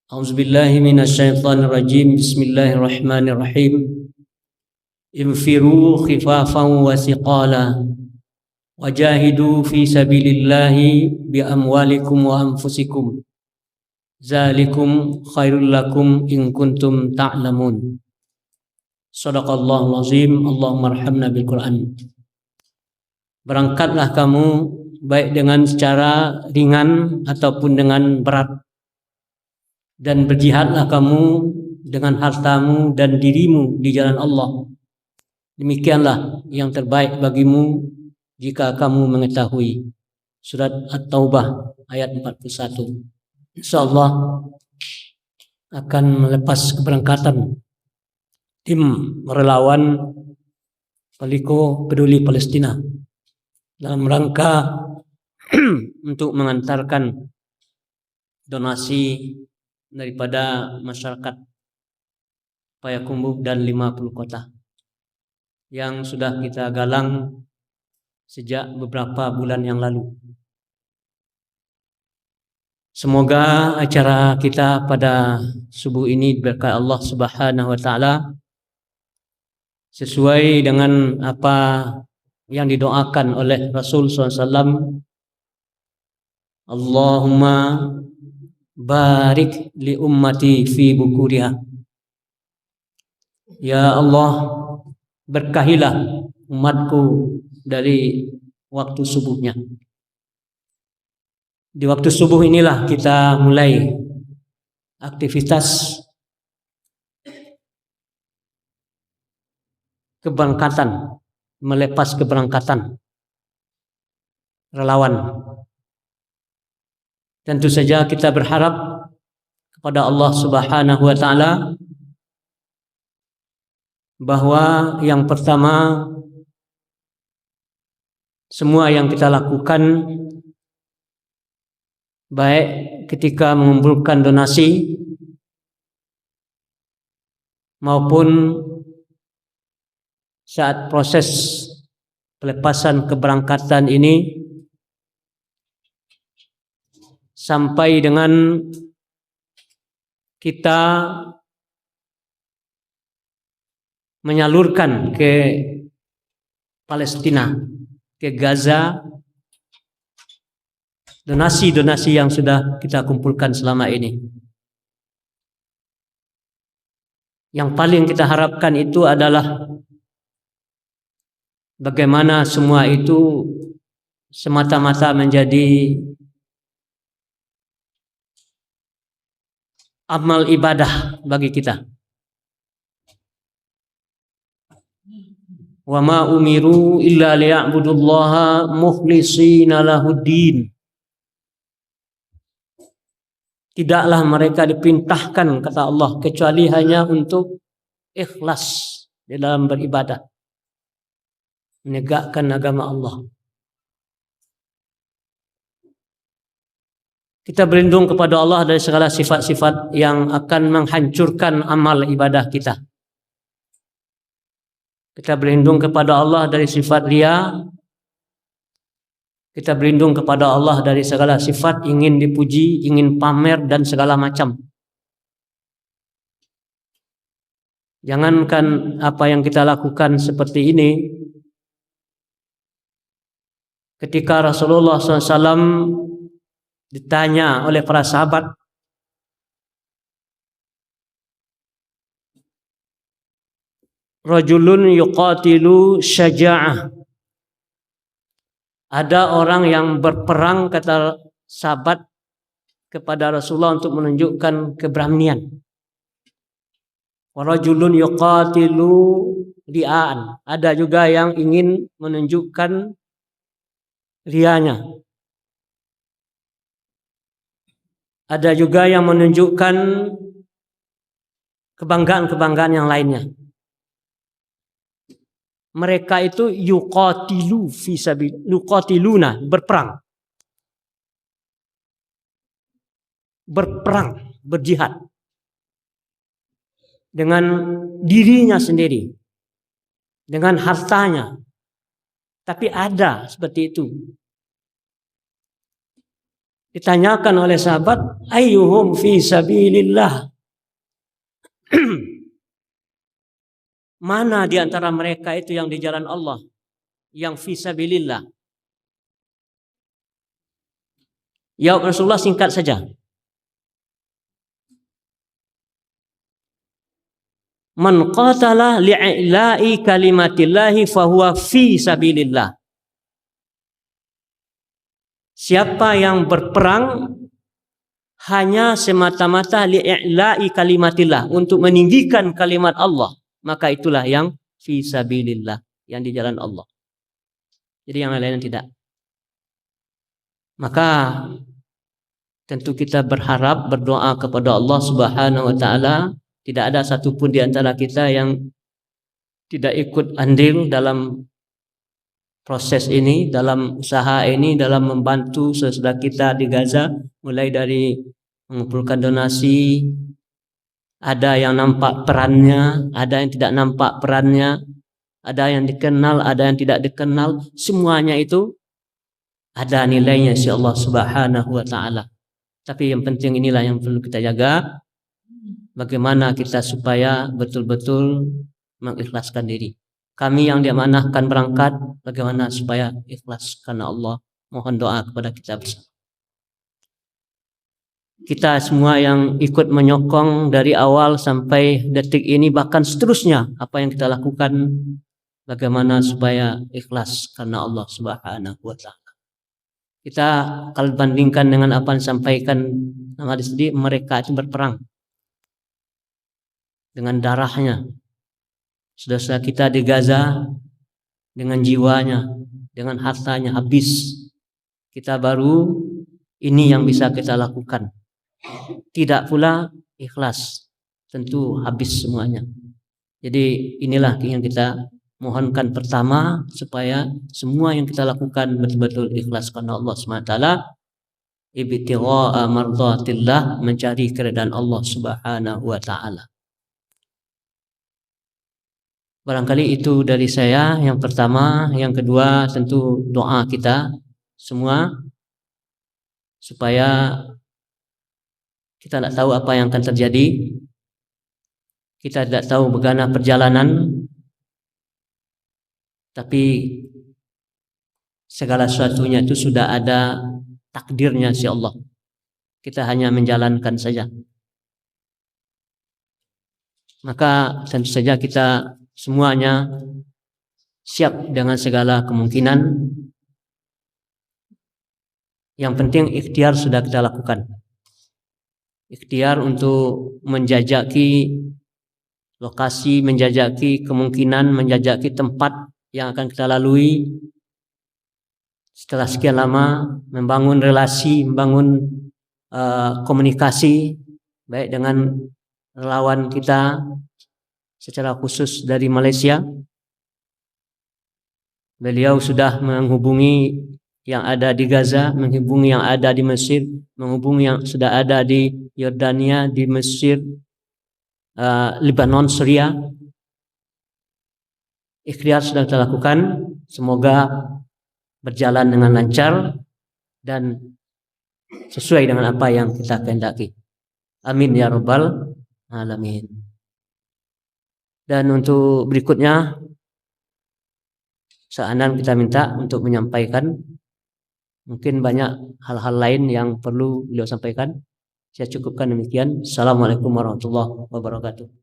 A'udzubillahi minasyaitonirrajim. Bismillahirrahmanirrahim. Infiru khifafan wa thiqala wajahidu fi sabilillahi bi amwalikum wa anfusikum. Zalikum khairul lakum in kuntum ta'lamun. Shadaqallahul azim. Allahumma arhamna bil Qur'an. Berangkatlah kamu baik dengan secara ringan ataupun dengan berat, dan berjihadlah kamu dengan hartamu dan dirimu di jalan Allah. Demikianlah yang terbaik bagimu jika kamu mengetahui. Surat At-Taubah ayat 41. InsyaAllah akan melepas keberangkatan tim relawan Paliko Peduli Palestina dalam rangka untuk mengantarkan donasi daripada masyarakat Payakumbuh dan 50 kota yang sudah kita galang sejak beberapa bulan yang lalu. Semoga acara kita pada subuh ini berkat Allah Subhanahu wa taala sesuai dengan apa yang didoakan oleh Rasul SAW. Allahumma barik li ummati fi bukuriha. Ya Allah, berkahilah umatku dari waktu subuhnya. Di waktu subuh inilah kita mulai aktivitas keberangkatan, melepas keberangkatan relawan. Tentu saja kita berharap kepada Allah Subhanahu wa taala bahwa yang pertama, semua yang kita lakukan baik ketika mengumpulkan donasi maupun saat proses pelepasan keberangkatan ini sampai dengan kita menyalurkan ke Palestina, ke Gaza, donasi-donasi yang sudah kita kumpulkan selama ini. Yang paling kita harapkan itu adalah bagaimana semua itu semata-mata menjadi amal ibadah bagi kita. Wa ma umiru illa liya'budullaha mukhlishina lahuddin. Tidaklah mereka diperintahkan, kata Allah, kecuali hanya untuk ikhlas di dalam beribadah, menegakkan agama Allah. Kita berlindung kepada Allah dari segala sifat-sifat yang akan menghancurkan amal ibadah kita. Kita berlindung kepada Allah dari sifat riya. Kita berlindung kepada Allah dari segala sifat ingin dipuji, ingin pamer, dan segala macam. Jangankan apa yang kita lakukan seperti ini, ketika Rasulullah SAW ditanya oleh para sahabat, rajulun yuqatilu syaja'ah. Ada orang yang berperang, kata sahabat kepada Rasulullah, untuk menunjukkan keberanian. Wa rajulun yuqatilu ria'an. Ada juga yang ingin menunjukkan rianya. Ada juga yang menunjukkan kebanggaan-kebanggaan yang lainnya. Mereka itu yuqatilu fi sabil, yuqatiluna, berperang. Berperang, berjihad dengan dirinya sendiri, dengan hartanya. Tapi ada seperti itu. Ditanyakan oleh sahabat, ayyuhum fi sabilillah. Mana di antara mereka itu yang di jalan Allah, yang fi sabilillah? Jawab Rasulullah singkat saja. Man qatala li'ila'i kalimatillahi fahuwa fi sabilillah. Siapa yang berperang hanya semata-mata li'ila'i kalimatillah, untuk meninggikan kalimat Allah, maka itulah yang fi sabilillah, yang di jalan Allah. Jadi yang lain tidak. Maka tentu kita berharap, berdoa kepada Allah Subhanahu wa taala, tidak ada satupun di antara kita yang tidak ikut andil dalam proses ini, dalam usaha ini, dalam membantu saudara kita di Gaza, mulai dari mengumpulkan donasi, ada yang nampak perannya, ada yang tidak nampak perannya, ada yang dikenal, ada yang tidak dikenal, semuanya itu ada nilainya insya Allah Subhanahu wa taala. Tapi yang penting inilah yang perlu kita jaga, bagaimana kita supaya betul-betul mengikhlaskan diri. Kami yang diamanahkan berangkat, bagaimana supaya ikhlas karena Allah. Mohon doa kepada kita bersama. Kita semua yang ikut menyokong dari awal sampai detik ini, bahkan seterusnya, apa yang kita lakukan, bagaimana supaya ikhlas karena Allah Subhanahu wa taala. Kita kalau bandingkan dengan apa yang disampaikan nama di mereka itu berperang dengan darahnya. Saudara-saudara kita di Gaza dengan jiwanya, dengan hartanya habis. Kita baru ini yang bisa kita lakukan. Tidak pula ikhlas, tentu habis semuanya. Jadi inilah yang kita mohonkan pertama, supaya semua yang kita lakukan betul-betul ikhlas karena Allah SWT. Ibtigha'a mardhatillah, mencari keridhaan Allah Subhanahu wa taala. Barangkali itu dari saya yang pertama. Yang kedua tentu doa kita semua, supaya kita tidak tahu apa yang akan terjadi, kita tidak tahu bagaimana perjalanan, tapi segala sesuatunya itu sudah ada takdirnya si Allah. Kita hanya menjalankan saja. Maka tentu saja kita semuanya siap dengan segala kemungkinan. Yang penting ikhtiar sudah kita lakukan. Ikhtiar untuk menjajaki lokasi, menjajaki kemungkinan, menjajaki tempat yang akan kita lalui. Setelah sekian lama membangun relasi, membangun komunikasi baik dengan relawan kita, secara khusus dari Malaysia. Beliau sudah menghubungi yang ada di Gaza, menghubungi yang ada di Mesir, menghubungi yang sudah ada di Yordania, di Mesir, Lebanon, Syria. Ikhtiar sudah kita lakukan. Semoga berjalan dengan lancar dan sesuai dengan apa yang kita kehendaki. Amin ya rabbal alamin. Dan untuk berikutnya, seanan kita minta untuk menyampaikan, mungkin banyak hal-hal lain yang perlu beliau sampaikan. Saya cukupkan demikian. Assalamualaikum warahmatullahi wabarakatuh.